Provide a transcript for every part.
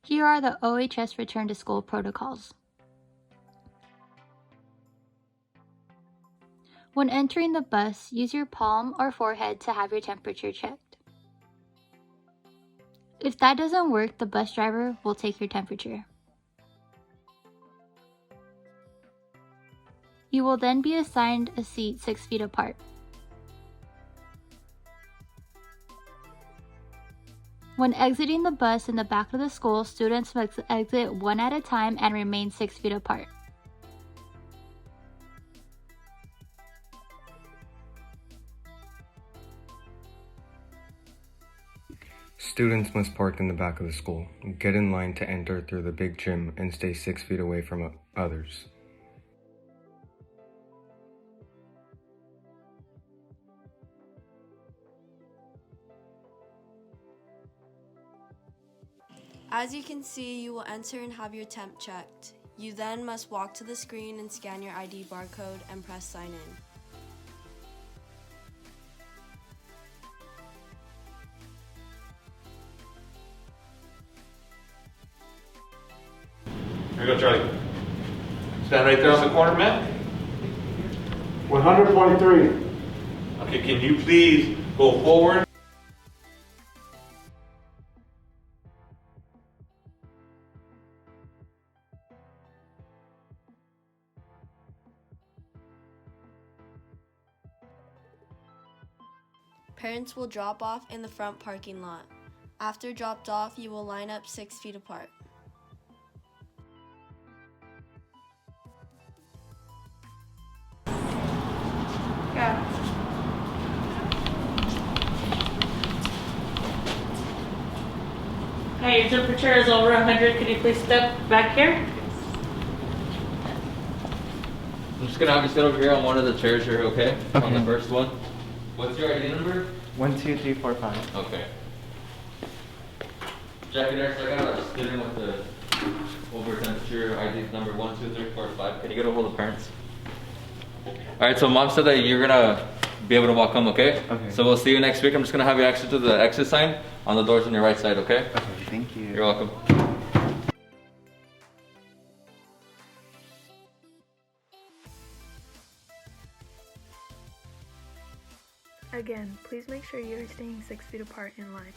Here are the OHS return to school protocols. When entering the bus, use your palm or forehead to have your temperature checked. If that doesn't work, the bus driver will take your temperature. You will then be assigned a seat 6 feet apart. When exiting the bus in the back of the school, students must exit one at a time and remain 6 feet apart. Students must park in the back of the school, get in line to enter through the big gym, and stay 6 feet away from others. As you can see, you will enter and have your temp checked. You then must walk to the screen and scan your ID barcode and press sign in. Here you go, Charlie. Stand right there on the corner, man. 123. Okay, can you please go forward? Parents will drop off in the front parking lot. After dropped off, you will line up 6 feet apart. Yeah. Hey, your temperature is over 100. Could you please step back here? I'm just gonna have you sit over here on one of the chairs here, okay? On the first one. What's your ID number? 1, 2, 3, 4, 5. Okay. Jackie, there's I got a student with the over temperature ID number 1, 2, 3, 4, 5. Can you get a hold of parents? Alright, so mom said that you're gonna be able to walk home, okay? Okay. So we'll see you next week. I'm just gonna have you exit to the exit sign on the doors on your right side, okay? Okay, thank you. You're welcome. Again, please make sure you are staying 6 feet apart in line.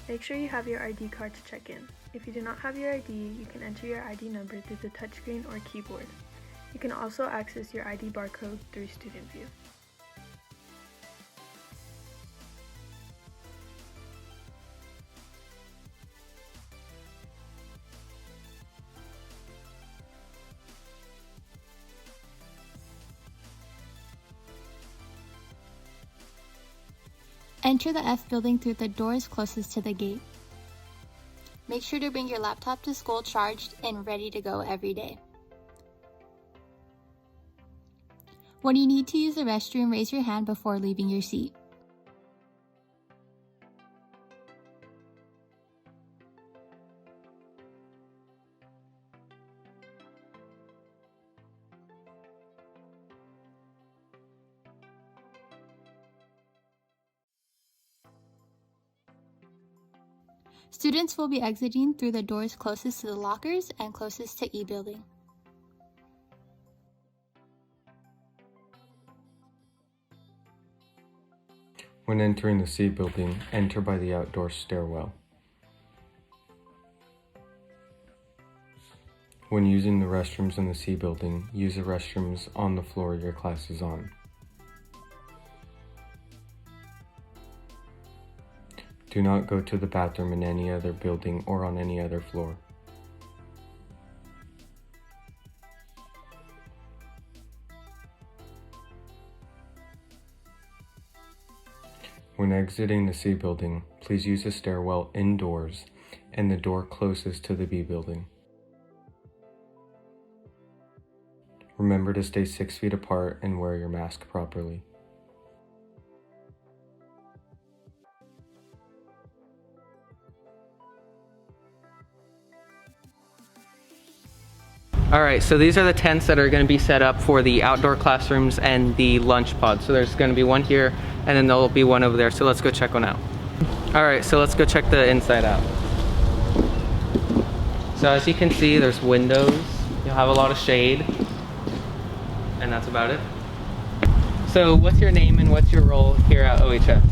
Make sure you have your ID card to check in. If you do not have your ID, you can enter your ID number through the touchscreen or keyboard. You can also access your ID barcode through Student View. Enter the F building through the doors closest to the gate. Make sure to bring your laptop to school charged and ready to go every day. When you need to use the restroom, raise your hand before leaving your seat. Students will be exiting through the doors closest to the lockers and closest to E building. When entering the C building, enter by the outdoor stairwell. When using the restrooms in the C building, use the restrooms on the floor your class is on. Do not go to the bathroom in any other building or on any other floor. When exiting the C building, please use the stairwell indoors and the door closest to the B building. Remember to stay 6 feet apart and wear your mask properly. Alright, so these are the tents that are going to be set up for the outdoor classrooms and the lunch pod. So there's going to be one here and then there'll be one over there. So let's go check one out. All right, so let's go check the inside out. So as you can see, there's windows. You'll have a lot of shade. And that's about it. So what's your name and what's your role here at OHS?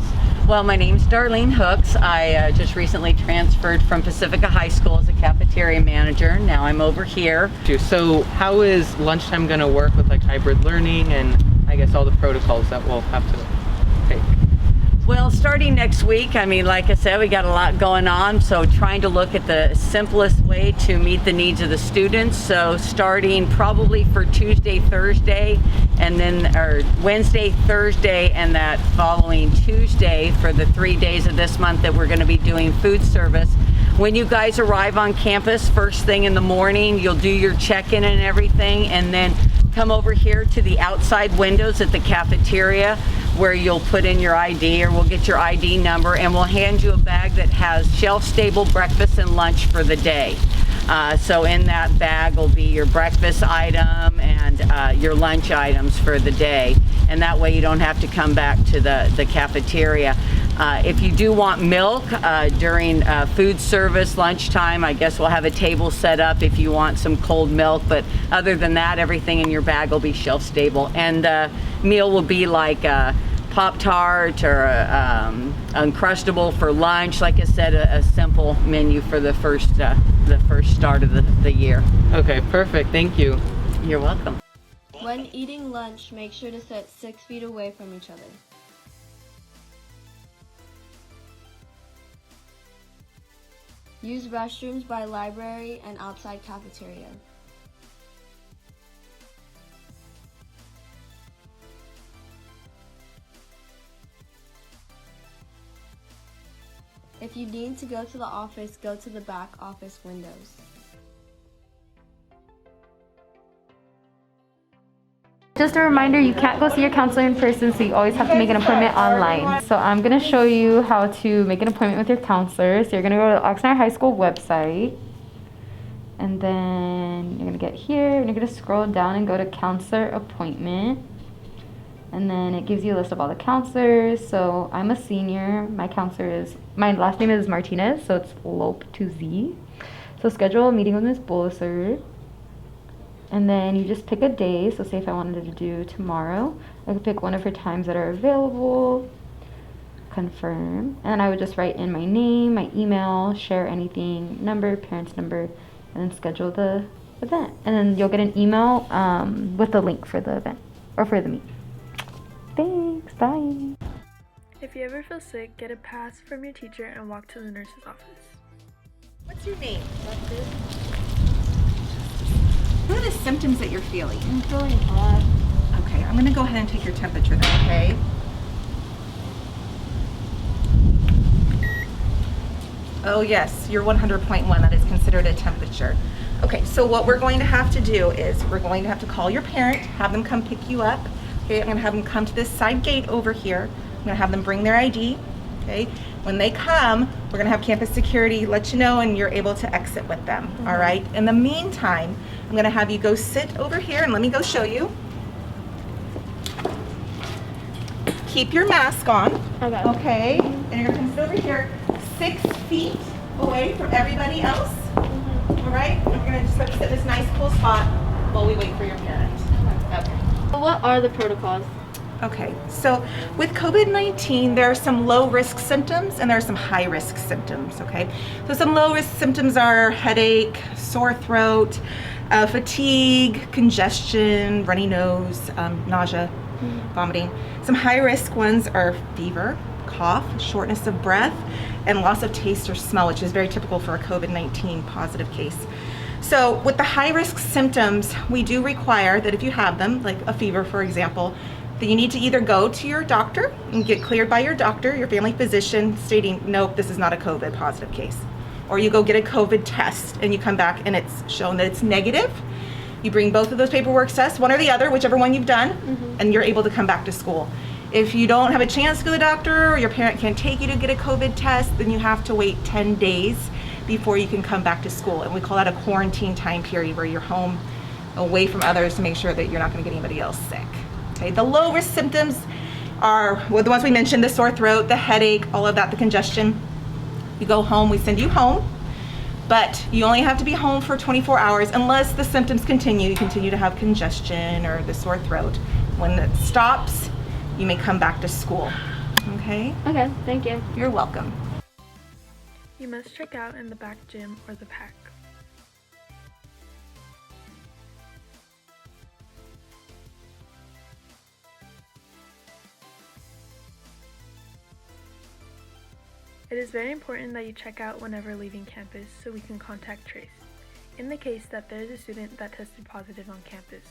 Well, my name's Darlene Hooks. I just recently transferred from Pacifica High School as a cafeteria manager. Now I'm over here. So how is lunchtime gonna work with like hybrid learning and I guess all the protocols that we'll have to take? Well, starting next week, I mean, like I said, we got a lot going on, so trying to look at the simplest way to meet the needs of the students. So starting probably for Tuesday, Thursday, and then or Wednesday, Thursday, and that following Tuesday for the 3 days of this month that we're going to be doing food service. When you guys arrive on campus first thing in the morning, you'll do your check-in and everything, and then come over here to the outside windows at the cafeteria where you'll put in your ID, or we'll get your ID number, and we'll hand you a bag that has shelf-stable breakfast and lunch for the day. So in that bag will be your breakfast item and your lunch items for the day. And that way you don't have to come back to the cafeteria. If you do want milk during food service lunchtime, I guess we'll have a table set up if you want some cold milk. But other than that, everything in your bag will be shelf stable. And the meal will be like Pop-Tart or Uncrustable for lunch. Like I said, a simple menu for the first start of the year. Okay, perfect. Thank you. You're welcome. When eating lunch, make sure to sit 6 feet away from each other. Use restrooms by library and outside cafeteria. If you need to go to the office, go to the back office windows. Just a reminder, you can't go see your counselor in person, so you always have to make an appointment online. So I'm going to show you how to make an appointment with your counselor. So you're going to go to the Oxnard High School website. And then you're going to get here, and you're going to scroll down and go to counselor appointment. And then it gives you a list of all the counselors. So I'm a senior. My last name is Martinez, so it's Lope to Z. So schedule a meeting with Ms. Bulisser. And then you just pick a day. So say if I wanted to do tomorrow, I could pick one of her times that are available, confirm. And I would just write in my name, my email, share anything, number, parents' number, and then schedule the event. And then you'll get an email with a link for the event or for the meet. Thanks, bye. If you ever feel sick, get a pass from your teacher and walk to the nurse's office. What's your name? What are the symptoms that you're feeling? I'm feeling hot. Okay, I'm gonna go ahead and take your temperature then, okay? Oh yes, you're 100.1, that is considered a temperature. Okay, so what we're going to have to do is we're going to have to call your parent, have them come pick you up. Okay, I'm gonna have them come to this side gate over here. I'm gonna have them bring their ID, okay? When they come, we're gonna have campus security let you know and you're able to exit with them, all right? In the meantime, I'm gonna have you go sit over here and let me go show you. Keep your mask on, okay? And you're gonna come sit over here 6 feet away from everybody else, all right? And we're gonna just let you sit in this nice cool spot while we wait for your parent. Okay. What are the protocols? Okay, so with COVID-19, there are some low-risk symptoms and there are some high-risk symptoms, okay? So some low-risk symptoms are headache, sore throat, fatigue, congestion, runny nose, nausea, vomiting. Some high-risk ones are fever, cough, shortness of breath, and loss of taste or smell, which is very typical for a COVID-19 positive case. So with the high-risk symptoms, we do require that if you have them, like a fever, for example, that you need to either go to your doctor and get cleared by your doctor, your family physician, stating, nope, this is not a COVID positive case. Or you go get a COVID test and you come back and it's shown that it's negative. You bring both of those paperwork tests, one or the other, whichever one you've done, and you're able to come back to school. If you don't have a chance to go to the doctor or your parent can't take you to get a COVID test, then you have to wait 10 days before you can come back to school. And we call that a quarantine time period where you're home away from others to make sure that you're not going to get anybody else sick. Okay, the low risk symptoms are, well, the ones we mentioned, the sore throat, the headache, all of that, the congestion. You go home, we send you home, but you only have to be home for 24 hours unless the symptoms continue. You continue to have congestion or the sore throat. When it stops, you may come back to school. Okay? Okay, thank you. You're welcome. You must check out in the back gym or the pack. It is very important that you check out whenever leaving campus so we can contact trace, in the case that there is a student that tested positive on campus.